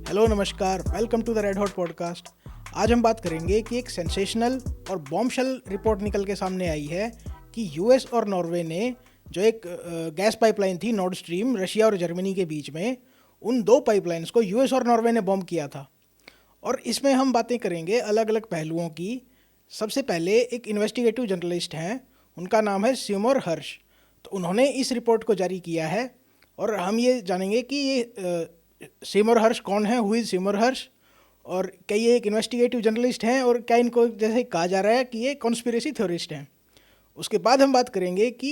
Hello नमस्कार, welcome to the red hot podcast. आज हम बात करेंगे कि एक सेंसेशनल और बॉम्बशेल रिपोर्ट निकल के सामने आई है कि यूएस और नॉर्वे ने जो एक गैस पाइपलाइन थी नॉर्ड स्ट्रीम रशिया और जर्मनी के बीच में, उन दो पाइपलाइंस को यूएस और नॉर्वे ने बॉम्ब किया था। और इसमें हम बातें करेंगे अलग अलग पहलुओं की। सबसे पहले एक इन्वेस्टिगेटिव जर्नलिस्ट हैं, उनका नाम है सिमोर हर्ष। तो उन्होंने इस रिपोर्ट को जारी किया है और हम ये जानेंगे कि ये सिमोर हर्ष कौन है, हु इज़ सिमोर हर्ष, और क्या ये एक इन्वेस्टिगेटिव जर्नलिस्ट हैं और क्या इनको जैसे कहा जा रहा है कि ये कॉन्स्पिरेसी थ्योरिस्ट हैं। उसके बाद हम बात करेंगे कि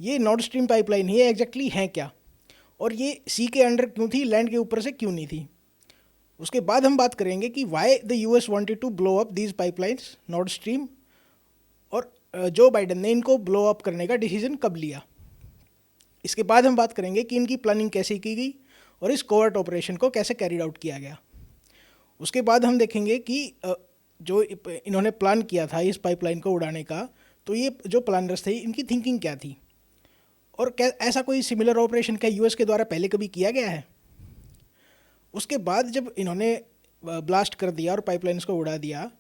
ये नॉर्ड स्ट्रीम पाइपलाइन ही एग्जैक्टली हैं क्या, और ये सी के अंडर क्यों थी, लैंड के ऊपर से क्यों नहीं थी। उसके बाद हम बात करेंगे कि why the US wanted to blow up these pipelines Nord Stream, और जो बाइडन ने इनको ब्लो अप करने का डिसीजन कब लिया। इसके बाद हम बात करेंगे कि इनकी प्लानिंग कैसे की गई और इस कोवर्ट ऑपरेशन को कैसे कैरिड आउट किया गया। उसके बाद हम देखेंगे कि जो इन्होंने प्लान किया था इस पाइपलाइन को उड़ाने का, तो ये जो प्लानर्स थे इनकी थिंकिंग क्या थी, और क्या ऐसा कोई सिमिलर ऑपरेशन क्या यूएस के द्वारा पहले कभी किया गया है। उसके बाद जब इन्होंने ब्लास्ट कर दिया और पाइपलाइंस को उड़ा दिया,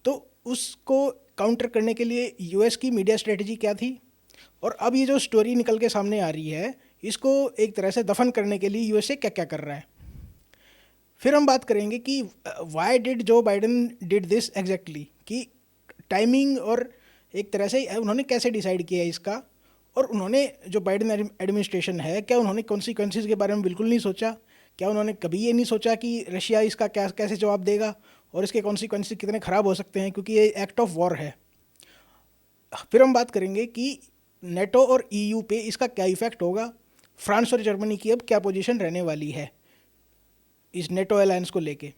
तो उसको काउंटर करने के लिए यूएस की मीडिया स्ट्रेटजी क्या थी, और अब ये जो स्टोरी निकल के सामने आ रही है, इसको एक तरह से दफन करने के लिए यूएसए क्या क्या कर रहा है। फिर हम बात करेंगे कि वाई डिड जो बाइडन डिड दिस एग्जैक्टली, कि टाइमिंग और एक तरह से उन्होंने कैसे डिसाइड किया इसका, और उन्होंने जो बाइडन एडमिनिस्ट्रेशन है, क्या उन्होंने कॉन्सिक्वेंसेस के बारे में बिल्कुल नहीं सोचा, क्या उन्होंने कभी ये नहीं सोचा कि रशिया इसका क्या कैसे जवाब देगा और इसके कॉन्सिक्वेंसेस कितने ख़राब हो सकते हैं, क्योंकि ये एक्ट ऑफ वॉर है। फिर हम बात करेंगे कि नेटो और ईयू पे इसका क्या इफेक्ट होगा, फ्रांस और जर्मनी की अब क्या पोजीशन रहने वाली है इस नेटो अलायंस को लेके।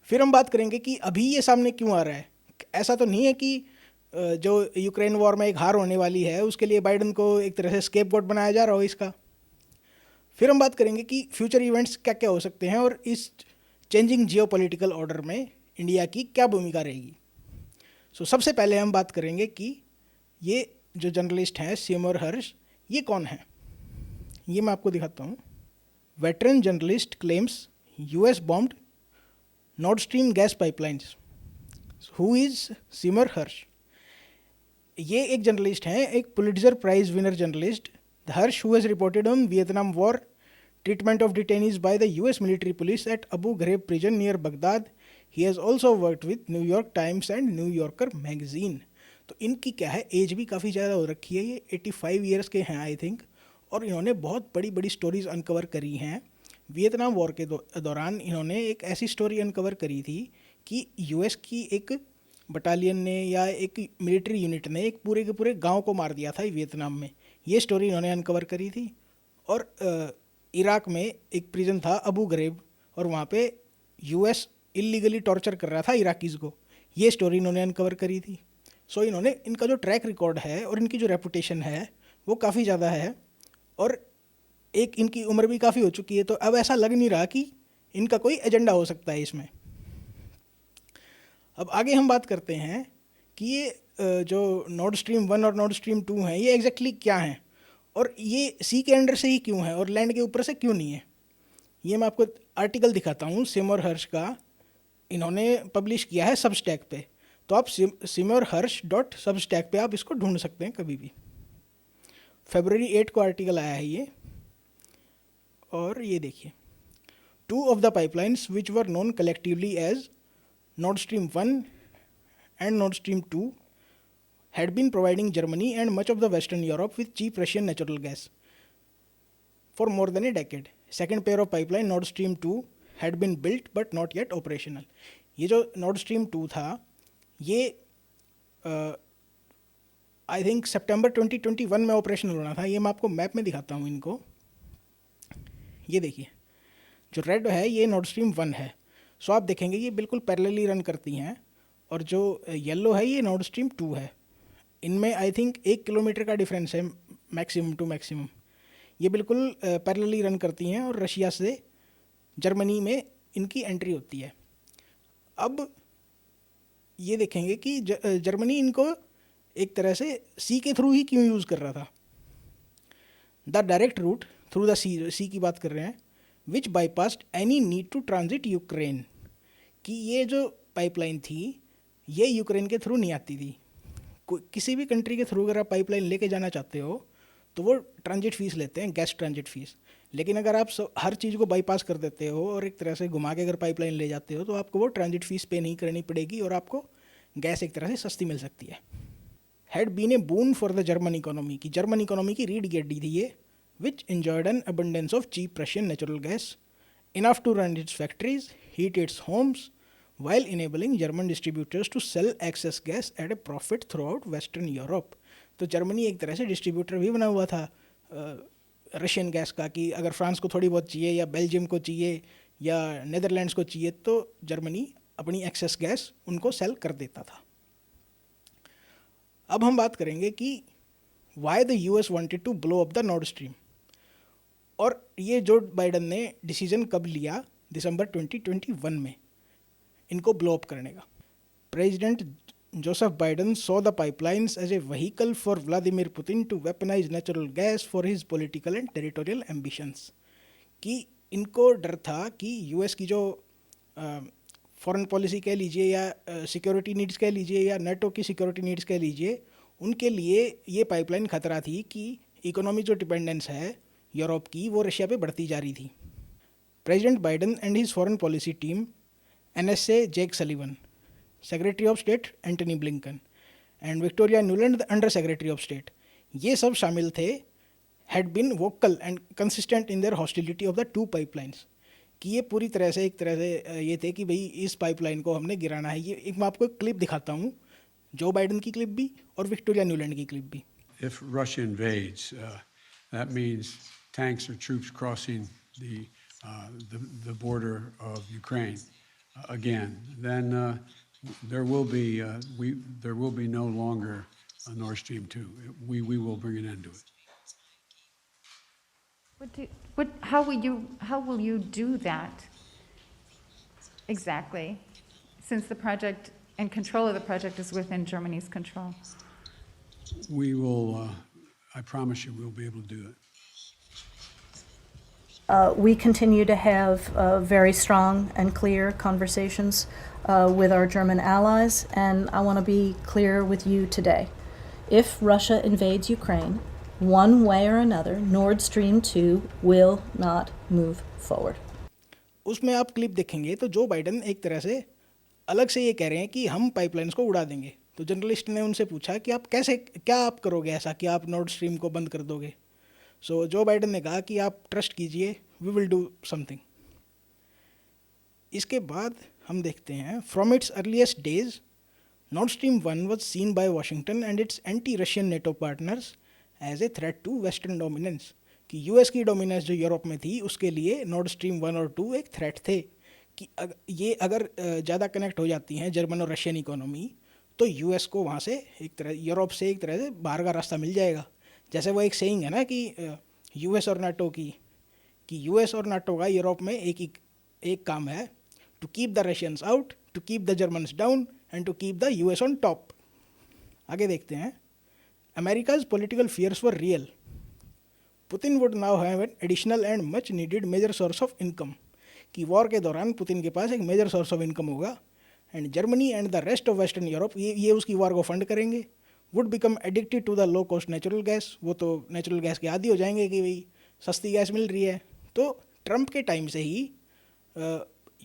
फिर हम बात करेंगे कि अभी ये सामने क्यों आ रहा है। ऐसा तो नहीं है कि जो यूक्रेन वॉर में एक हार होने वाली है उसके लिए बाइडन को एक तरह से स्केपगोट बनाया जा रहा हो इसका। फिर हम बात करेंगे कि फ्यूचर इवेंट्स क्या क्या हो सकते हैं और इस चेंजिंग जियोपॉलिटिकल ऑर्डर में इंडिया की क्या भूमिका रहेगी। सबसे पहले हम बात करेंगे कि ये जो जर्नलिस्ट हैं सिमोर हर्ष, ये कौन है। ये मैं आपको दिखाता हूँ। Veteran journalist claims US bombed Nord Stream gas pipelines, who is Seymour Hersh. ये एक जर्नलिस्ट हैं, एक Pulitzer prize winner journalist. The Hersh who has reported on Vietnam war, treatment of detainees by the US military police at Abu Ghraib prison near Baghdad. He has also worked with New York Times and New Yorker magazine. तो इनकी क्या है, as भी काफ़ी ज़्यादा हो रखी है, ये 85 ईयर्स के हैं आई थिंक, और इन्होंने बहुत बड़ी बड़ी स्टोरीज़ अनकवर करी हैं। वियतनाम वॉर के दौरान इन्होंने एक ऐसी स्टोरी अनकवर करी थी कि यूएस की एक बटालियन ने या एक मिलिट्री यूनिट ने एक पूरे के पूरे गांव को मार दिया था वियतनाम में। ये स्टोरी इन्होंने अनकवर करी थी। और इराक में एक प्रिजन था अबू घरेब, और वहाँ पे यूएस इलीगली टॉर्चर कर रहा था इराकीज़ को। ये स्टोरी इन्होंने अनकवर करी थी। इन्होंने, इनका जो ट्रैक रिकॉर्ड है और इनकी जो रेपुटेशन है वो काफ़ी ज़्यादा है, और एक इनकी उम्र भी काफ़ी हो चुकी है। तो अब ऐसा लग नहीं रहा कि इनका कोई एजेंडा हो सकता है इसमें। अब आगे हम बात करते हैं कि ये जो नॉर्ड स्ट्रीम 1 और नॉर्ड स्ट्रीम 2 हैं, ये एग्जैक्टली क्या हैं, और ये सी के अंडर से ही क्यों है और लैंड के ऊपर से क्यों नहीं है। ये मैं आपको आर्टिकल दिखाता हूँ सिमोर हर्ष का, इन्होंने पब्लिश किया है सबस्टैक पे। तो आप simorharsh.substack पे आप इसको ढूंढ सकते हैं कभी भी। फरवरी 8 को आर्टिकल आया है ये, और ये देखिए, 2 of the pipelines which were known collectively as Nord Stream 1 and Nord Stream 2 had been providing Germany and much of the Western Europe with cheap Russian natural gas for more than a decade. Second pair of pipeline Nord Stream 2 had been built but not yet operational. ये जो Nord Stream 2 था, ये I think सितंबर 2021 में operational होना था। ये मैं आपको मैप में दिखाता हूँ इनको। ये देखिए, जो रेड है ये नॉर्ड स्ट्रीम 1 है। आप देखेंगे ये बिल्कुल पैरेलली रन करती हैं, और जो येलो है ये नॉर्ड स्ट्रीम 2 है। इनमें आई थिंक 1 किलोमीटर का डिफरेंस है मैक्सिमम टू मैक्सिमम। ये बिल्कुल पैरेलली रन करती हैं और रशिया से जर्मनी में इनकी एंट्री होती है। अब ये देखेंगे कि जर्मनी इनको एक तरह से सी के थ्रू ही क्यों यूज़ कर रहा था। The direct route through the sea की बात कर रहे हैं, which bypassed any need to transit Ukraine, कि ये जो पाइपलाइन थी ये यूक्रेन के थ्रू नहीं आती थी। किसी भी कंट्री के थ्रू अगर आप पाइपलाइन लेके जाना चाहते हो तो वो ट्रांजिट फीस लेते हैं, गैस ट्रांजिट फीस। लेकिन अगर आप हर चीज़ को बाईपास कर देते हो और एक तरह से घुमा के अगर पाइपलाइन ले जाते हो तो आपको वो ट्रांजिट फीस पे नहीं करनी पड़ेगी और आपको गैस एक तरह से सस्ती मिल सकती है। Had been a boon for the German economy, की जर्मन इकोनॉमी की रीढ़ की हड्डी थी ये, which enjoyed an abundance of cheap Russian natural gas, enough to run its factories, heat its homes, while enabling German distributors to sell excess gas at a profit throughout Western Europe. तो Germany एक तरह से distributor भी बना हुआ था Russian gas का, कि अगर फ्रांस को थोड़ी बहुत चाहिए या बेल्जियम को चाहिए या नीदरलैंड्स को चाहिए तो जर्मनी अपनी एक्सेस गैस उनको सेल कर देता था। अब हम बात करेंगे कि why the US wanted to blow up the Nord Stream, और ये जो बाइडन ने डिसीजन कब लिया, दिसंबर 2021 में इनको ब्लो अप करने का। President Joseph Biden saw the pipelines as a vehicle for Vladimir Putin to weaponize natural gas for his political and territorial ambitions, कि इनको डर था कि यूएस की जो फॉरेन पॉलिसी कह लीजिए या सिक्योरिटी नीड्स कह लीजिए या नेटो की सिक्योरिटी नीड्स कह लीजिए, उनके लिए ये पाइपलाइन खतरा थी कि इकोनॉमी जो डिपेंडेंस है यूरोप की वो रशिया पे बढ़ती जा रही थी। President Biden and his foreign policy team, NSA Jake Sullivan, secretary of state Antony Blinken and Victoria Nuland under secretary of state, ये सब शामिल थे, had been vocal and consistent in their hostility of the two pipelines, कि ये पूरी तरह से एक तरह से ये थे कि भाई इस पाइपलाइन को हमने गिराना है। ये एक मैं आपको एक क्लिप दिखाता हूँ, जो बाइडन की क्लिप भी और विक्टोरिया न्यूलैंड की क्लिप भी। If Russia invades, that means tanks or troops crossing the border of Ukraine again. Then there will be no longer a Nord Stream 2. We will bring an end to it. How will you do that exactly, since the project and control of the project is within Germany's control? We will, I promise you, we'll be able to do it. We continue to have very strong and clear conversations with our German allies, and I want to be clear with you today. If Russia invades Ukraine, one way or another, Nord Stream 2 will not move forward. उसमें आप clip देखेंगे तो जो Biden एक तरह से अलग से ये कह रहे हैं कि हम पाइपलाइंस को उड़ा देंगे। तो जर्नलिस्ट ने उनसे पूछा कि आप कैसे, क्या आप करोगे ऐसा कि आप नॉर्ड स्ट्रीम को बंद कर दोगे। सो जो बाइडन ने कहा कि आप ट्रस्ट कीजिए, वी विल डू समथिंग। इसके बाद हम देखते हैं, from its earliest days Nord Stream 1 was seen by Washington and its anti Russian NATO partners as a threat to western dominance, कि यूएस की डोमिनेंस जो यूरोप में थी उसके लिए नॉर्ड स्ट्रीम 1 और 2 एक थ्रेट थे, कि ये अगर ज़्यादा कनेक्ट हो जाती हैं जर्मन और रशियन इकोनॉमी तो यूएस को वहाँ से एक तरह, यूरोप से एक तरह से बाहर का रास्ता मिल जाएगा। जैसे वो एक सेइंग है ना कि यूएस और नाटो की, कि यूएस और नाटो का यूरोप में एक काम है, to keep the Russians out, to keep the Germans down and to keep the US on top. आगे देखते हैं, America's political fears were real, Putin would now have an additional and much needed major source of income, कि war के दौरान Putin के पास एक major source of income होगा, and Germany and the rest of western Europe ये उसकी war को फंड करेंगे, would become addicted to the low cost natural gas, वो तो नेचुरल गैस के आदी हो जाएंगे कि भाई सस्ती गैस मिल रही है। तो ट्रंप के टाइम से ही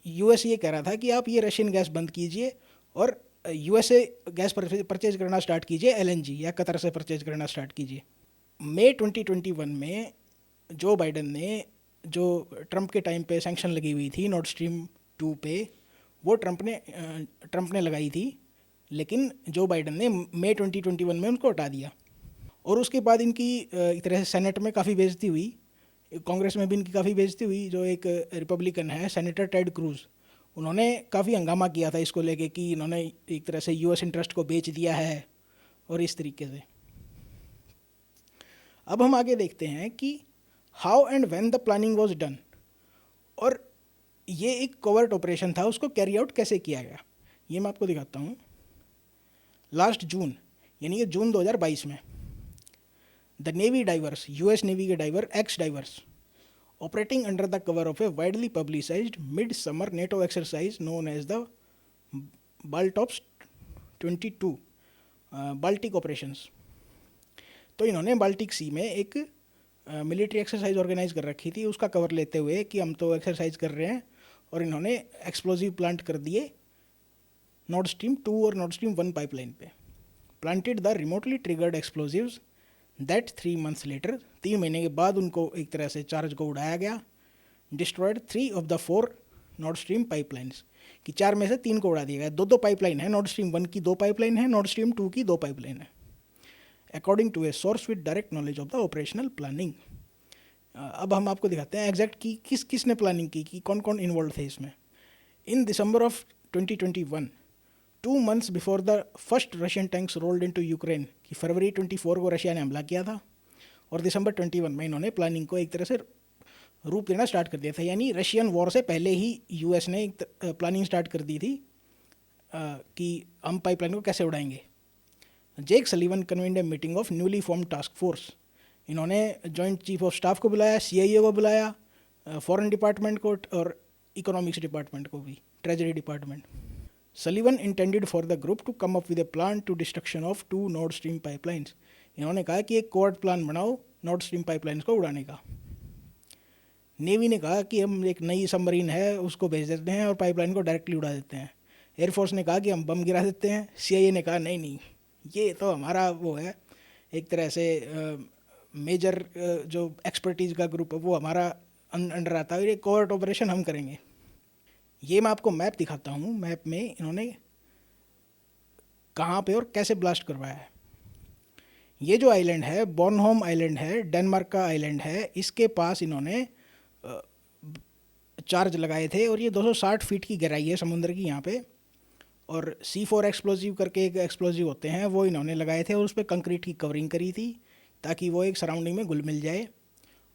यूएस ये कह रहा था कि आप ये रशियन गैस बंद कीजिए और यूएसए गैस परचेज करना स्टार्ट कीजिए, एलएनजी या कतर से परचेज करना स्टार्ट कीजिए। मई 2021 में जो बाइडन ने, जो ट्रंप के टाइम पे सैंक्शन लगी हुई थी नॉर्ड स्ट्रीम 2 पे, वो ट्रंप ने लगाई थी, लेकिन जो बाइडन ने मई 2021 में उनको हटा दिया। और उसके बाद इनकी एक तरह से सेनेट में काफ़ी बेइज्जती हुई, कांग्रेस में भी इनकी काफ़ी बेइज्जती हुई। जो एक रिपब्लिकन है सेनेटर टेड क्रूज, उन्होंने काफ़ी हंगामा किया था इसको लेके कि इन्होंने एक तरह से यूएस इंटरेस्ट को बेच दिया है और इस तरीके से। अब हम आगे देखते हैं कि how and when the planning was done, और ये एक कोवर्ट ऑपरेशन था, उसको कैरी आउट कैसे किया गया, ये मैं आपको दिखाता हूँ। लास्ट जून, यानी कि जून 2022 में, the navy divers, US navy के diver ex divers operating under the cover of a widely publicized mid-summer NATO exercise known as the Baltops 22 Baltic Operations। तो इन्होंने बाल्टिक सी में एक मिलिट्री एक्सरसाइज ऑर्गेनाइज कर रखी थी, उसका कवर लेते हुए कि हम तो एक्सरसाइज कर रहे हैं, और इन्होंने एक्सप्लोजिव प्लांट कर दिए नॉर्ड स्ट्रीम 2 और नॉर्ड स्ट्रीम 1 पाइपलाइन पे। Planted the remotely triggered explosives that 3 months later, 3 महीने के बाद उनको एक तरह से चार्ज को उड़ाया गया। Destroyed 3 of the 4 Nord Stream pipelines, कि 4 में से 3 को उड़ा दिया गया। 2 पाइपलाइन है, नॉर्ड स्ट्रीम 1 की 2 पाइपलाइन है, नॉर्ड स्ट्रीम 2 की 2 पाइपलाइन है, according to a source with direct knowledge of the operational planning. अब हम आपको दिखाते हैं एग्जैक्ट की किसने प्लानिंग की, कि कौन कौन इन्वॉल्व थे इसमें। In December of 2021, 2 months before the first Russian tanks rolled into Ukraine, कि फरवरी 24 को रशिया ने हमला किया था, और दिसंबर 21 में इन्होंने प्लानिंग को एक तरह से रूप देना स्टार्ट कर दिया था। यानी रशियन वॉर से पहले ही यूएस ने एक प्लानिंग स्टार्ट कर दी थी कि हम पाइपलाइन को कैसे उड़ाएंगे। Jake Sullivan convened a meeting of newly form task force, इन्होंने जॉइंट चीफ ऑफ स्टाफ को बुलाया, CIA को बुलाया, फॉरेन डिपार्टमेंट को और इकोनॉमिक्स डिपार्टमेंट को भी, treasury department. Sullivan intended for the group to come up with a plan to destruction of 2 Nord Stream pipelines, इन्होंने कहा कि एक कोऑर्ड प्लान बनाओ नॉर्ड स्ट्रीम पाइपलाइंस को उड़ाने का। नेवी ने कहा कि हम एक नई सबमरीन है उसको भेज देते हैं और पाइपलाइन को डायरेक्टली उड़ा देते हैं। एयरफोर्स ने कहा कि हम बम गिरा देते हैं। CIA ने कहा नहीं, ये तो हमारा वो है, एक तरह से मेजर जो एक्सपर्टीज़ का ग्रुप है वो हमारा अंडर आता है, ये कोवर्ट ऑपरेशन हम करेंगे। ये मैं आपको मैप दिखाता हूँ। मैप में इन्होंने कहाँ पे और कैसे ब्लास्ट करवाया है। ये जो आइलैंड है बॉर्नहोम आइलैंड है, डेनमार्क का आइलैंड है, इसके पास इन्होंने चार्ज लगाए थे, और ये 260 फीट की गहराई है समुद्र की यहाँ पे, और C4 एक्सप्लोजिव करके एक एक्सप्लोजिव होते हैं वो इन्होंने लगाए थे, और उस पर कंक्रीट की कवरिंग करी थी ताकि वो एक सराउंडिंग में घुल मिल जाए।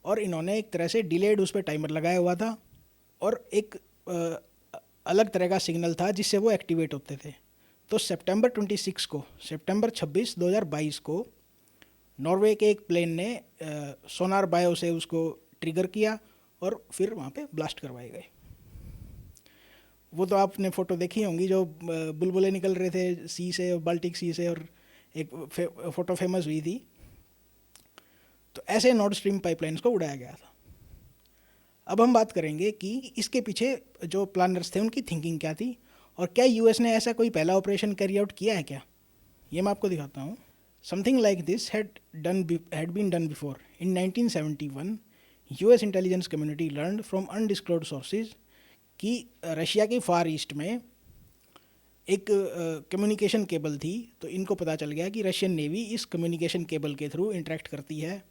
और इन्होंने एक तरह से डिलेड उस पर टाइमर लगाया हुआ था, और एक अलग तरह का सिग्नल था जिससे वो एक्टिवेट होते थे। तो सितंबर 26, 2022 को नॉर्वे के एक प्लेन ने सोनार बायो से उसको ट्रिगर किया और फिर वहाँ पे ब्लास्ट करवाए गए। वो तो आपने फ़ोटो देखी होंगी जो बुलबुले निकल रहे थे सी से, बाल्टिक सी से, और एक फ़ोटो फेमस हुई थी। तो ऐसे नॉर्ड स्ट्रीम पाइपलाइंस को उड़ाया गया था। अब हम बात करेंगे कि इसके पीछे जो प्लानर्स थे उनकी थिंकिंग क्या थी, और क्या यूएस ने ऐसा कोई पहला ऑपरेशन कैरी आउट किया है क्या, ये मैं आपको दिखाता हूँ। Something like this had been done before. In 1971 US intelligence community learned from undisclosed sources कि रशिया के फार ईस्ट में एक कम्युनिकेशन केबल थी। तो इनको पता चल गया कि रशियन नेवी इस कम्युनिकेशन केबल के थ्रू इंटरेक्ट करती है,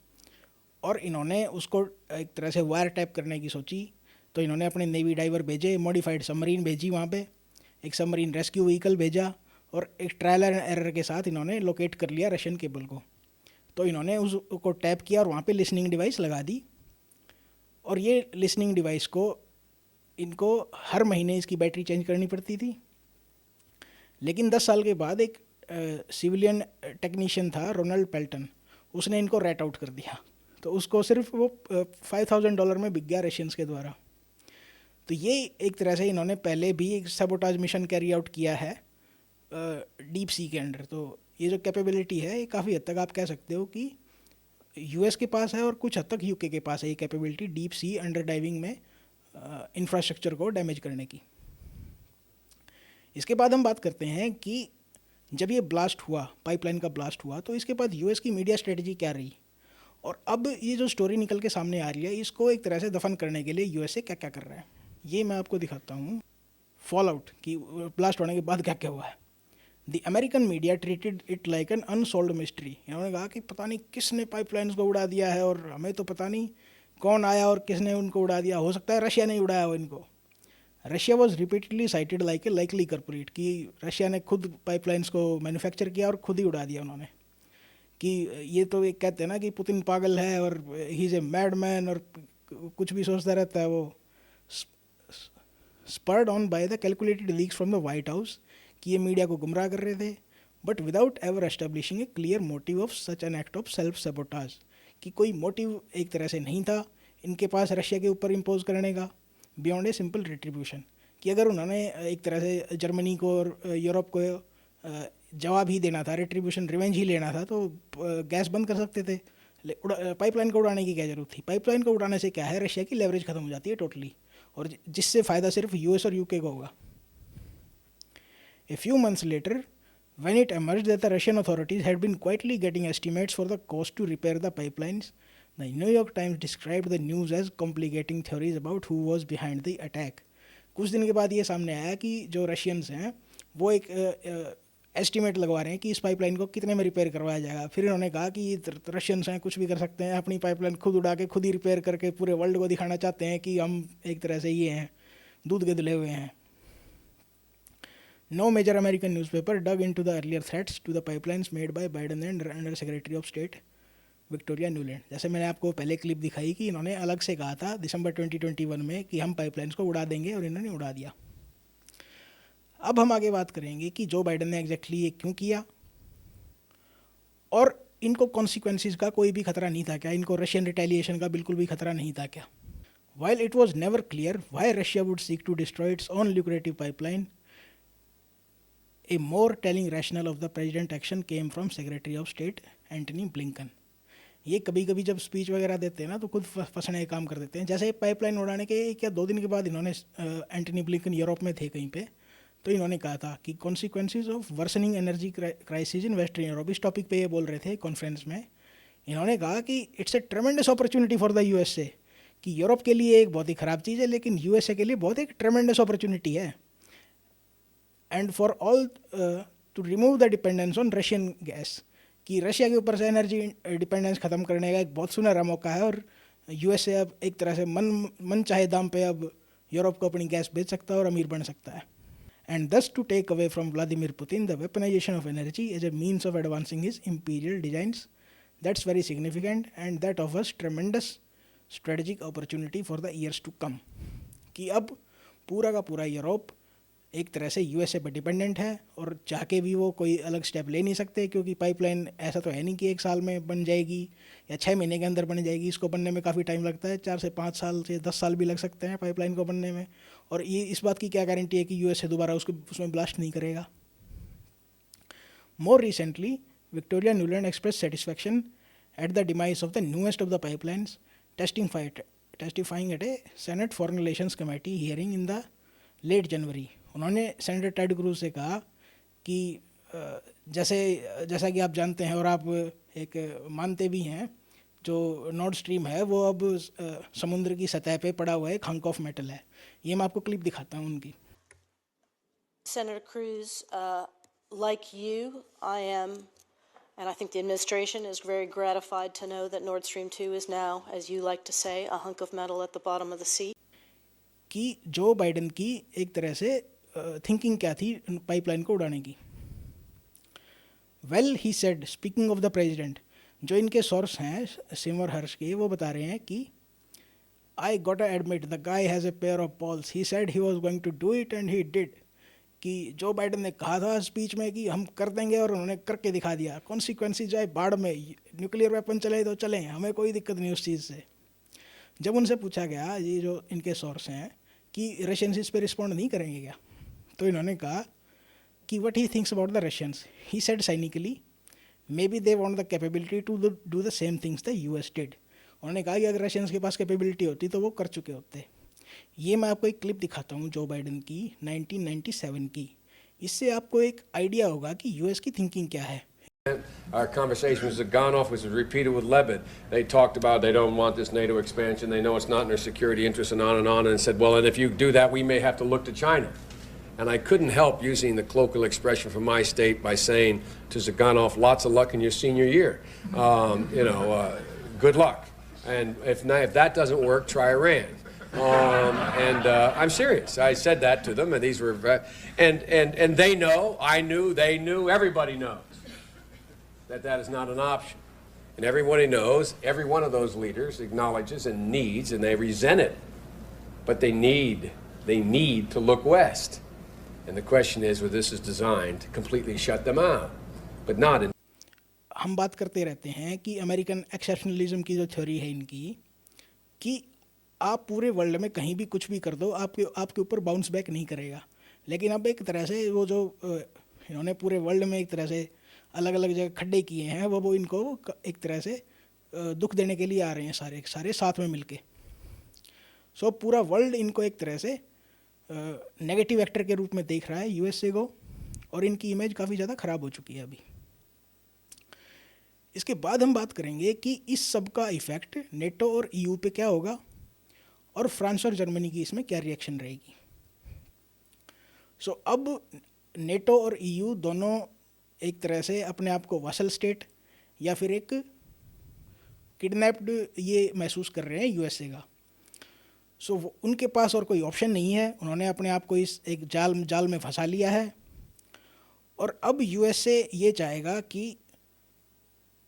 और इन्होंने उसको एक तरह से वायर टैप करने की सोची। तो इन्होंने अपने नेवी डाइवर भेजे, मॉडिफाइड सबमरीन भेजी, वहाँ पे एक सबमरीन रेस्क्यू व्हीकल भेजा, और एक ट्रायल एंड एरर के साथ इन्होंने लोकेट कर लिया रशियन केबल को। तो इन्होंने उसको टैप किया और वहाँ पे लिसनिंग डिवाइस लगा दी, और ये लिसनिंग डिवाइस को इनको हर महीने इसकी बैटरी चेंज करनी पड़ती थी। लेकिन 10 साल के बाद एक सिविलियन टेक्नीशियन था रोनाल्ड पेल्टन, उसने इनको रैट आउट कर दिया। तो उसको सिर्फ वो $5,000 में बिक गया रशियंस के द्वारा। तो ये एक तरह से इन्होंने पहले भी एक सबोटाज मिशन कैरी आउट किया है डीप सी के अंडर। तो ये जो कैपेबिलिटी है ये काफ़ी हद तक आप कह सकते हो कि यूएस के पास है, और कुछ हद तक यूके के पास है ये capability deep sea under diving में इंफ्रास्ट्रक्चर को डैमेज करने की। इसके बाद हम बात करते हैं कि जब ये ब्लास्ट हुआ, पाइपलाइन का ब्लास्ट हुआ, तो इसके बाद यूएस की मीडिया स्ट्रेटजी क्या रही, और अब ये जो स्टोरी निकल के सामने आ रही है इसको एक तरह से दफन करने के लिए यूएसए क्या क्या कर रहा है, ये मैं आपको दिखाता हूँ। फॉल आउट कि ब्लास्ट होने के बाद क्या क्या हुआ है। The American media treated it like an unsolved mystery. इन्होंने कहा कि पता नहीं किसने पाइपलाइंस को उड़ा दिया है, और हमें तो पता नहीं कौन आया और किसने उनको उड़ा दिया। हो सकता है रशिया ने उड़ाया हो इनको। Russia was repeatedly cited like a likely culprit, कि रशिया ने खुद पाइपलाइंस को मैन्युफैक्चर किया और खुद ही उड़ा दिया उन्होंने। कि ये तो एक कहते हैं ना कि पुतिन पागल है और he is a mad man, और कुछ भी सोचता रहता है वो। Spurred on by the calculated leaks from the white house, कि ये मीडिया को गुमराह कर रहे थे, but without ever establishing A clear motive of such an act of self sabotage, कि कोई मोटिव एक तरह से नहीं था इनके पास रशिया के ऊपर इम्पोज करने का बियॉन्ड ए सिंपल रिट्रीब्यूशन, कि अगर उन्होंने एक तरह से जर्मनी को और यूरोप को जवाब ही देना था, रिट्रीब्यूशन रिवेंज ही लेना था, तो गैस बंद कर सकते थे। पाइपलाइन को उड़ाने की क्या ज़रूरत थी? पाइपलाइन को उड़ाने से क्या है, रशिया की लेवरेज खत्म हो जाती है टोटली, और जिससे फ़ायदा सिर्फ यूएस और यूके को होगा। A few months later, when it emerged that the Russian authorities had been quietly getting estimates for the cost to repair the pipelines, the New York Times described the news as complicating theories about who was behind the attack. कुछ दिन के बाद ये सामने आया कि जो Russians हैं वो एक एस्टिमेट लगवा रहे हैं कि इस पाइपलाइन को कितने में रिपेयर करवाया जाएगा। फिर इन्होंने कहा कि रशियंस हैं, कुछ भी कर सकते हैं, अपनी पाइपलाइन खुद उड़ा के खुद ही रिपेयर करके पूरे वर्ल्ड को दिखाना चाहते हैं कि हम एक तरह से ये हैं, दूध के धुले हुए हैं। No major American newspaper dug into the earlier threats to the pipelines made by Biden and Under Secretary of State Victoria Nuland. जैसे मैंने आपको पहले क्लिप दिखाई कि इन्होंने अलग से कहा था दिसंबर 2021 में कि हम पाइपलाइंस को उड़ा देंगे, और इन्होंने उड़ा दिया। अब हम आगे बात करेंगे कि जो बाइडन ने एग्जैक्टली ये क्यों किया, और इनको कॉन्सिक्वेंसेस का कोई भी खतरा नहीं था क्या, इनको रशियन रिटेलिएशन का बिल्कुल भी खतरा नहीं था क्या। While it was never clear why Russia would seek to destroy its own lucrative pipeline, a more telling rationale of the president action came from Secretary of State Antony Blinken. ये कभी कभी जब स्पीच वगैरह देते हैं ना तो खुद फंसने का काम कर देते हैं। जैसे पाइपलाइन उड़ाने के क्या 2 दिन के बाद इन्होंने एंटनी ब्लिंकन यूरोप में थे कहीं पे, तो इन्होंने कहा था कि consequences of worsening energy crisis in western Europe, इस टॉपिक पे ये बोल रहे थे कॉन्फ्रेंस में। इन्होंने कहा कि it's a ट्रेमेंडस opportunity for the USA, कि यूरोप के लिए एक बहुत ही ख़राब चीज़ है लेकिन यूएसए के लिए बहुत एक ट्रेमेंडस अपॉर्चुनिटी है, and for all to remove the dependence on Russian gas, कि रशिया के ऊपर से एनर्जी डिपेंडेंस ख़त्म करने का एक बहुत सुनहरा मौका है, और यूएसए अब एक तरह से मन चाहे दाम पे अब यूरोप को अपनी गैस बेच सकता है और अमीर बन सकता है। And thus to take away from Vladimir Putin the weaponization of energy as a means of advancing his imperial designs, that's very significant and that offers tremendous strategic opportunity for the years to come, कि अब पूरा का पूरा Europe एक तरह से USA पर dependent है, और चाह के भी वो कोई अलग स्टेप ले नहीं सकते, क्योंकि पाइपलाइन ऐसा तो है नहीं कि 1 साल में बन जाएगी या 6 महीने के अंदर बन जाएगी। इसको बनने में काफ़ी टाइम लगता है, 4 से 5 साल से 10 साल भी लग सकते हैं पाइपलाइन को बनने में, और ये इस बात की क्या गारंटी है कि यूएसए दोबारा उसमें ब्लास्ट नहीं करेगा। More recently Victoria Nuland express satisfaction at the demise of the newest of the pipelines, testifying at a Senate foreign relations committee hearing in the late January. उन्होंने सेनेटर टेड क्रूज से कहा कि जैसा कि आप जानते हैं और आप एक मानते भी हैं, जो नॉर्ड स्ट्रीम है वो अब समुद्र की सतह पे पड़ा हुआ एक हंक ऑफ मेटल है। ये मैं आपको क्लिप दिखाता हूँ उनकी। Senator Cruz, like you, I am, and I think the administration is very gratified to know that Nord Stream 2 is now, as you like to say, a hunk of metal at the bottom of the sea. कि जो Biden की एक तरह से thinking क्या थी pipeline को उड़ाने की। Well he said, speaking of the president, जो इनके सोर्स हैं सिमर हर्ष के, वो बता रहे हैं कि I got to admit the guy has a pair of balls, he said he was going to do it and he did, कि जो बाइडन ने कहा था स्पीच में कि हम कर देंगे और उन्होंने करके दिखा दिया। कॉन्सिक्वेंसेस जाए बाढ़ में, न्यूक्लियर वेपन चले तो चलें, हमें कोई दिक्कत नहीं उस चीज़ से। जब उनसे पूछा गया, ये जो इनके सोर्स हैं, कि रशियंस इस पर रिस्पॉन्ड नहीं करेंगे क्या, तो इन्होंने कहा कि what he thinks about the Russians, he said cynically maybe they want the capability to do the same things the US did. उन्होंने कहा कि अगर रशियंस के पास कैपेबिलिटी होती तो वो कर चुके होते। ये मैं आपको एक क्लिप दिखाता हूँ जो बाइडन की 1997 की, इससे आपको एक आइडिया होगा कि यूएस की थिंकिंग क्या है। Our conversation with Zhganov was repeated with Lebed. They talked about they don't want this NATO expansion. They know it's not in their security interests and on, and said, well, and if you do that, we may have to look to China. And I couldn't help using the colloquial expression from my state by saying to Zhganov, lots of luck in your senior year. Good luck. And if that doesn't work, try Iran. I'm serious. I said that to them, and these were, and they know, I knew, they knew, everybody knows that is not an option. And everybody knows, every one of those leaders acknowledges and needs, and they resent it. But they need to look west. And the question is, whether this is designed to completely shut them out, but not in. हम बात करते रहते हैं कि American exceptionalism की जो theory है इनकी, कि आप पूरे वर्ल्ड में कहीं भी कुछ भी कर दो, आपके आपके ऊपर बाउंस बैक नहीं करेगा। लेकिन अब एक तरह से वो जो इन्होंने पूरे वर्ल्ड में एक तरह से अलग अलग जगह खड्डे किए हैं, वो इनको एक तरह से दुख देने के लिए आ रहे हैं सारे सारे साथ में मिलके। सो पूरा वर्ल्ड इनको एक तरह से नेगेटिव एक्टर के रूप में देख रहा है यूएसए को, और इनकी इमेज काफ़ी ज़्यादा ख़राब हो चुकी है अभी। इसके बाद हम बात करेंगे कि इस सब का इफ़ेक्ट नेटो और ईयू पे क्या होगा, और फ्रांस और जर्मनी की इसमें क्या रिएक्शन रहेगी। सो अब नेटो और ईयू दोनों एक तरह से अपने आप को वासल स्टेट या फिर एक किडनैप्ड ये महसूस कर रहे हैं यूएसए का। सो उनके पास और कोई ऑप्शन नहीं है, उन्होंने अपने आप को इस एक जाल में फंसा लिया है। और अब यूएसए ये चाहेगा कि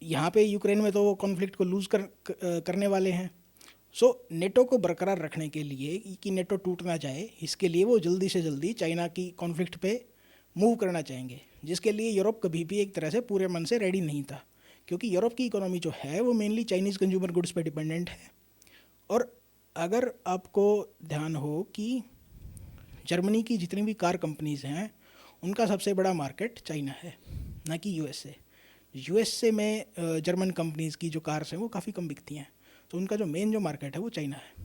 यहाँ पे यूक्रेन में तो वो कॉन्फ्लिक्ट को लूज़ करने वाले हैं। सो नेटो को बरकरार रखने के लिए कि नेटो टूट ना जाए, इसके लिए वो जल्दी से जल्दी चाइना की कॉन्फ्लिक्ट पे मूव करना चाहेंगे, जिसके लिए यूरोप कभी भी एक तरह से पूरे मन से रेडी नहीं था, क्योंकि यूरोप की इकोनॉमी जो है वो मेनली चाइनीज़ कंज्यूमर गुड्स पे डिपेंडेंट है। और अगर आपको ध्यान हो कि जर्मनी की जितनी भी कार कंपनीज़ हैं उनका सबसे बड़ा मार्केट चाइना है, ना कि यूएसए। यूएसए में जर्मन कंपनीज़ की जो कार्स हैं वो काफ़ी कम बिकती हैं, तो उनका जो मेन जो मार्केट है वो चाइना है।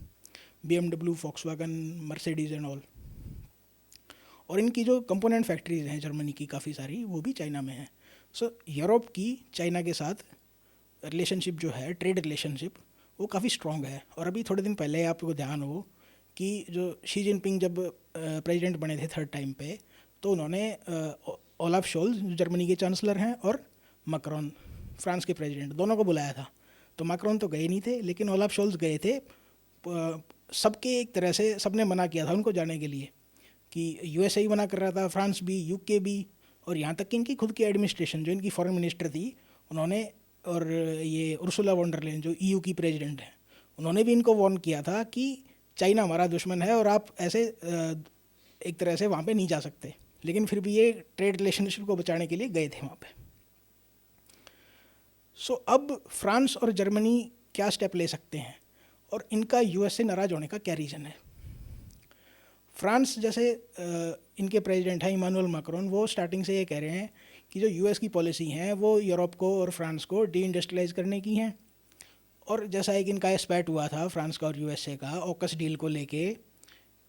BMW, Volkswagen, Mercedes and all. और इनकी जो कंपोनेंट फैक्ट्रीज़ हैं जर्मनी की काफ़ी सारी, वो भी चाइना में हैं। सो यूरोप की चाइना के साथ रिलेशनशिप जो है, ट्रेड रिलेशनशिप, वो काफ़ी स्ट्रॉन्ग है। और अभी थोड़े दिन पहले आपको ध्यान हो कि जो शी जिनपिंग जब प्रेसिडेंट बने थे थर्ड टाइम पे, तो उन्होंने ओलाफ शोल्ज जो जर्मनी के चांसलर हैं और मैक्रोन फ्रांस के प्रेसिडेंट, दोनों को बुलाया था। तो मैक्रोन तो गए नहीं थे, लेकिन ओलाफ शोल्ज गए थे। सबके एक तरह से सबने मना किया था उनको जाने के लिए, कि यूएसए ही मना कर रहा था, फ्रांस भी, यूके भी, और यहाँ तक कि इनकी खुद की एडमिनिस्ट्रेशन जो इनकी फॉरेन मिनिस्टर थी उन्होंने, और ये उर्सुला वॉन डर लेyen जो ईयू की प्रेसिडेंट हैं, उन्होंने भी इनको वार्न किया था कि चाइना हमारा दुश्मन है और आप ऐसे एक तरह से वहाँ पे नहीं जा सकते। लेकिन फिर भी ये ट्रेड रिलेशनशिप को बचाने के लिए गए थे वहाँ पे। सो अब फ्रांस और जर्मनी क्या स्टेप ले सकते हैं, और इनका यूएस से नाराज़ होने का क्या रीज़न है। फ्रांस जैसे इनके प्रेसिडेंट हैं इमानुएल मैक्रोन, वो स्टार्टिंग से ये कह रहे हैं कि जो यूएस की पॉलिसी हैं वो यूरोप को और फ्रांस को डी इंडस्ट्रियलाइज करने की हैं। और जैसा एक इनका स्पैट हुआ था फ्रांस का और यूएसए का ऑकस डील को लेके,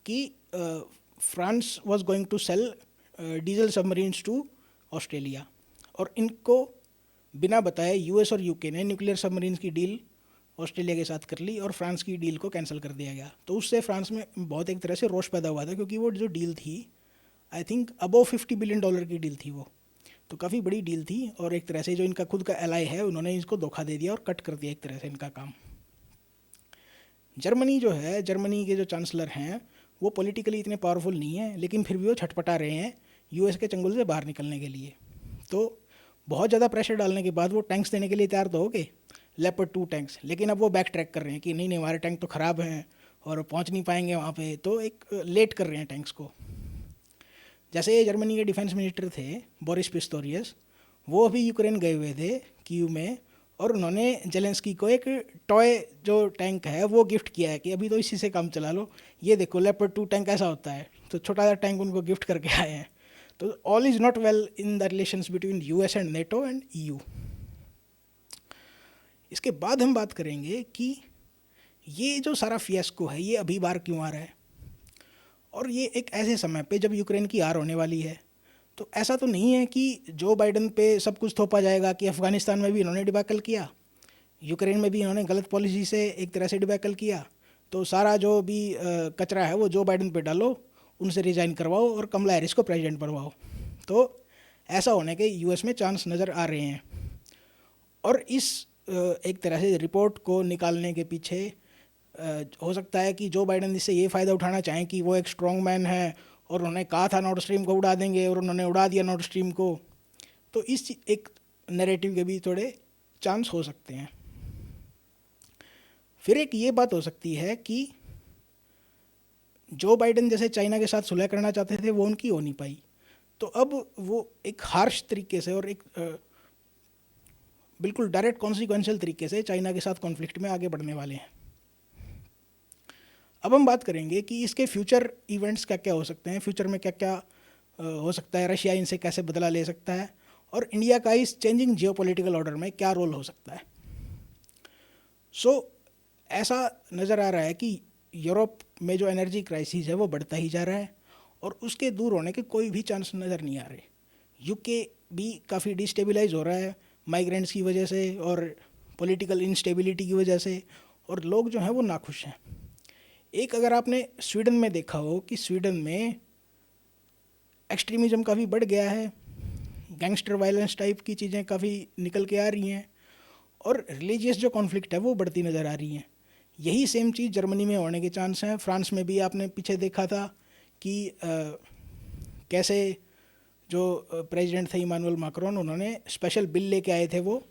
कि France was going to sell diesel submarines to Australia, और इनको बिना बताए यूएस और यूके ने न्यूक्लियर सबमरीन्स की डील ऑस्ट्रेलिया के साथ कर ली और फ्रांस की डील को कैंसिल कर दिया गया। तो उससे फ्रांस में बहुत एक तरह से रोष पैदा हुआ था, क्योंकि वो जो डील थी आई थिंक अबव $50 बिलियन की डील थी वो, तो काफ़ी बड़ी डील थी। और एक तरह से जो इनका खुद का एलाई है उन्होंने इसको धोखा दे दिया और कट कर दिया एक तरह से इनका काम। जर्मनी जो है, जर्मनी के जो चांसलर हैं वो पॉलिटिकली इतने पावरफुल नहीं है, लेकिन फिर भी वो छटपटा रहे हैं यूएस के चंगुल से बाहर निकलने के लिए। तो बहुत ज़्यादा प्रेशर डालने के बाद वो टैंक्स देने के लिए तैयार तो हो गए, लेपर्ड 2 टैंक्स, लेकिन अब वो बैक ट्रैक कर रहे हैं कि नहीं हमारे टैंक तो ख़राब हैं और पहुंच नहीं पाएंगे वहाँ पे, तो एक लेट कर रहे हैं टैंक्स को। जैसे ये जर्मनी के डिफेंस मिनिस्टर थे बोरिस पिस्टोरियस, वो अभी यूक्रेन गए हुए थे कीव में, और उन्होंने जेलेंस्की को एक टॉय जो टैंक है वो गिफ्ट किया है कि अभी तो इसी से काम चला लो, ये देखो लेपर्ड 2 टैंक ऐसा होता है। तो छोटा सा टैंक उनको गिफ्ट करके आए हैं। तो all is not well in the relations between US and NATO and EU. इसके बाद हम बात करेंगे कि ये जो सारा फियास्को है ये अभी बार क्यों आ रहा है, और ये एक ऐसे समय पे जब यूक्रेन की हार होने वाली है। तो ऐसा तो नहीं है कि जो बाइडन पे सब कुछ थोपा जाएगा कि अफ़गानिस्तान में भी इन्होंने डिबैकल किया, यूक्रेन में भी इन्होंने गलत पॉलिसी से एक तरह से डिबैकल किया, तो सारा जो भी कचरा है वो जो बाइडन पे डालो, उनसे रिज़ाइन करवाओ और कमला हैरिस को प्रेसिडेंट बनवाओ। तो ऐसा होने के यूएस में चांस नज़र आ रहे हैं। और इस एक तरह से रिपोर्ट को निकालने के पीछे हो सकता है कि जो बाइडन इससे ये फ़ायदा उठाना चाहें कि वो एक स्ट्रॉन्ग मैन है और उन्होंने कहा था नॉर्थ स्ट्रीम को उड़ा देंगे और उन्होंने उड़ा दिया नॉर्थ स्ट्रीम को। तो इस एक नैरेटिव के भी थोड़े चांस हो सकते हैं। फिर एक ये बात हो सकती है कि जो बाइडन जैसे चाइना के साथ सुलह करना चाहते थे वो उनकी हो नहीं पाई, तो अब वो एक हार्श तरीके से और एक बिल्कुल डायरेक्ट कॉन्सिक्वेंशियल तरीके से चाइना के साथ कॉन्फ्लिक्ट में आगे बढ़ने वाले हैं। अब हम बात करेंगे कि इसके फ्यूचर इवेंट्स क्या क्या हो सकते हैं, फ्यूचर में क्या क्या हो सकता है, रशिया इनसे कैसे बदला ले सकता है और इंडिया का इस चेंजिंग जियोपॉलिटिकल ऑर्डर में क्या रोल हो सकता है। ऐसा नज़र आ रहा है कि यूरोप में जो एनर्जी क्राइसिस है वो बढ़ता ही जा रहा है और उसके दूर होने के कोई भी चांस नज़र नहीं आ रहे। यूके भी काफ़ी डिस्टेबलाइज हो रहा है माइग्रेंट्स की वजह से और पॉलिटिकल इंस्टेबिलिटी की वजह से, और लोग जो हैं वो नाखुश हैं। एक अगर आपने स्वीडन में देखा हो कि स्वीडन में एक्सट्रीमिज़म काफ़ी बढ़ गया है, गैंगस्टर वायलेंस टाइप की चीज़ें काफ़ी निकल के आ रही हैं और रिलीजियस जो कॉन्फ्लिक्ट है वो बढ़ती नज़र आ रही हैं। यही सेम चीज़ जर्मनी में होने के चांस हैं। फ्रांस में भी आपने पीछे देखा था कि कैसे जो प्रेसिडेंट थे इमानुएल मैक्रोन, उन्होंने स्पेशल बिल लेके आए थे वो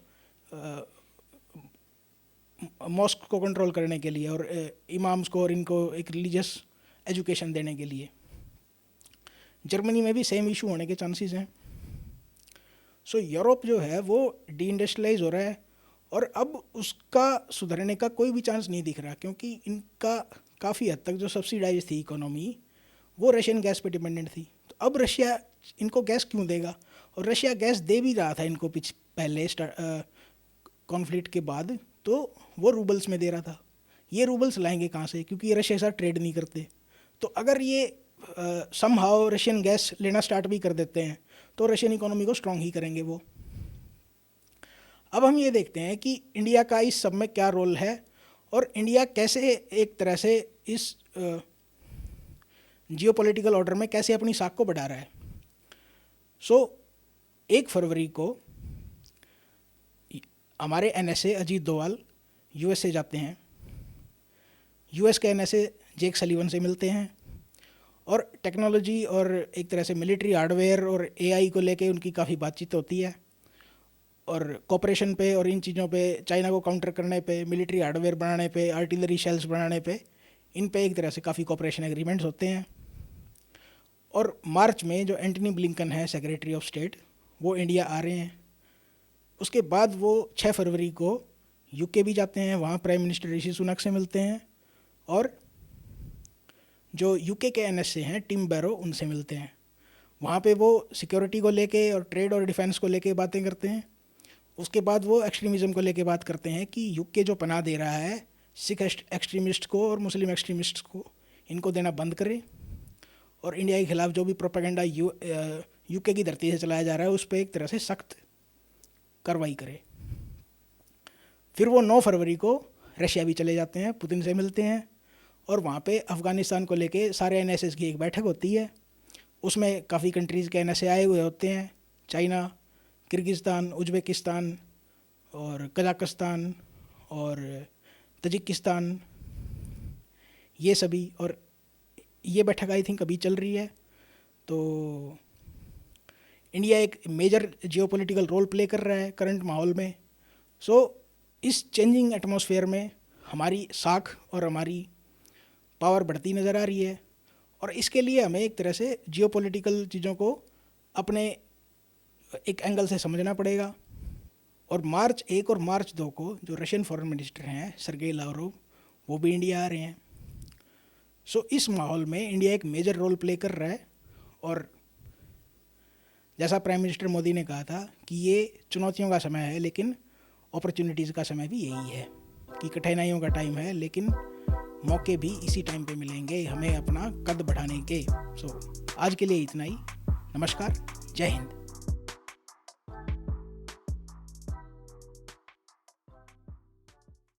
मॉस्क को कंट्रोल करने के लिए और इमाम्स को और इनको एक रिलीजियस एजुकेशन देने के लिए। जर्मनी में भी सेम इशू होने के चांसेस हैं। यूरोप जो है वो डी इंडस्ट्रियलाइज हो रहा है और अब उसका सुधरने का कोई भी चांस नहीं दिख रहा, क्योंकि इनका काफ़ी हद तक जो सब्सिडाइज थी इकोनॉमी वो रशियन गैस पे डिपेंडेंट थी। तो अब रशिया इनको गैस क्यों देगा, और रशिया गैस दे भी रहा था इनको पहले कॉन्फ्लिक्ट के बाद, तो वो रूबल्स में दे रहा था। ये रूबल्स लाएंगे कहाँ से, क्योंकि ये रशिया के साथ ट्रेड नहीं करते। तो अगर ये समहाउ रशियन गैस लेना स्टार्ट भी कर देते हैं तो रशियन इकोनॉमी को स्ट्रॉन्ग ही करेंगे वो। अब हम ये देखते हैं कि इंडिया का इस सब में क्या रोल है और इंडिया कैसे एक तरह से इस जियोपॉलिटिकल ऑर्डर में कैसे अपनी साख को बढ़ा रहा है। 1 फरवरी को हमारे एनएसए अजीत डोवाल यूएस से जाते हैं। यूएस के एनएसए जेक सलीवन से मिलते हैं और टेक्नोलॉजी और एक तरह से मिलिट्री हार्डवेयर और एआई को लेके उनकी काफ़ी बातचीत होती है और कॉपरेशन पे और इन चीज़ों पे, चाइना को काउंटर करने पे, मिलिट्री हार्डवेयर बनाने पे, आर्टिलरी शेल्स बनाने पे, इन पे एक तरह से काफ़ी कॉपरेशन एग्रीमेंट्स होते हैं। और मार्च में जो एंटनी ब्लिंकन है सेक्रेटरी ऑफ स्टेट, वो इंडिया आ रहे हैं। उसके बाद वो 6 फरवरी को यूके भी जाते हैं, वहाँ प्राइम मिनिस्टर ऋषि सुनक से मिलते हैं और जो यूके के एनएसए हैं टिम बैरो, उनसे मिलते हैं। वहाँ पे वो सिक्योरिटी को लेके और ट्रेड और डिफेंस को लेके बातें करते हैं। उसके बाद वो एक्सट्रीमिज़म को लेके बात करते हैं कि यूके जो पनाह दे रहा है सिख एक्सट्रीमिस्ट को और मुस्लिम एक्सट्रीमिस्ट को, इनको देना बंद करे और इंडिया के खिलाफ जो भी प्रोपेगेंडा यूके की धरती से चलाया जा रहा है उस पर एक तरह से सख्त कार्रवाई करे। फिर वो 9 फरवरी को रशिया भी चले जाते हैं, पुतिन से मिलते हैं और वहाँ पे अफ़गानिस्तान को लेके सारे एनएसएस की एक बैठक होती है। उसमें काफ़ी कंट्रीज़ के एनएसए आए हुए होते हैं, चाइना, किर्गिस्तान, उज़्बेकिस्तान और कजाकिस्तान और तजिकिस्तान, ये सभी। और ये बैठक आई थिंक अभी चल रही है। तो इंडिया एक मेजर जियोपॉलिटिकल रोल प्ले कर रहा है करंट माहौल में। इस चेंजिंग एटमॉस्फेयर में हमारी साख और हमारी पावर बढ़ती नज़र आ रही है और इसके लिए हमें एक तरह से जियोपॉलिटिकल चीज़ों को अपने एक एंगल से समझना पड़ेगा। और मार्च 1 और मार्च 2 को जो रशियन फॉरेन मिनिस्टर हैं सरगेई लावरोव, वो भी इंडिया आ रहे हैं। इस माहौल में इंडिया एक मेजर रोल प्ले कर रहा है और जैसा प्राइम मिनिस्टर मोदी ने कहा था कि ये चुनौतियों का समय है लेकिन अपॉर्चुनिटीज़ का समय भी यही है, कि कठिनाइयों का टाइम है लेकिन मौके भी इसी टाइम पे मिलेंगे हमें अपना कद बढ़ाने के। आज के लिए इतना ही। नमस्कार, जय हिंद।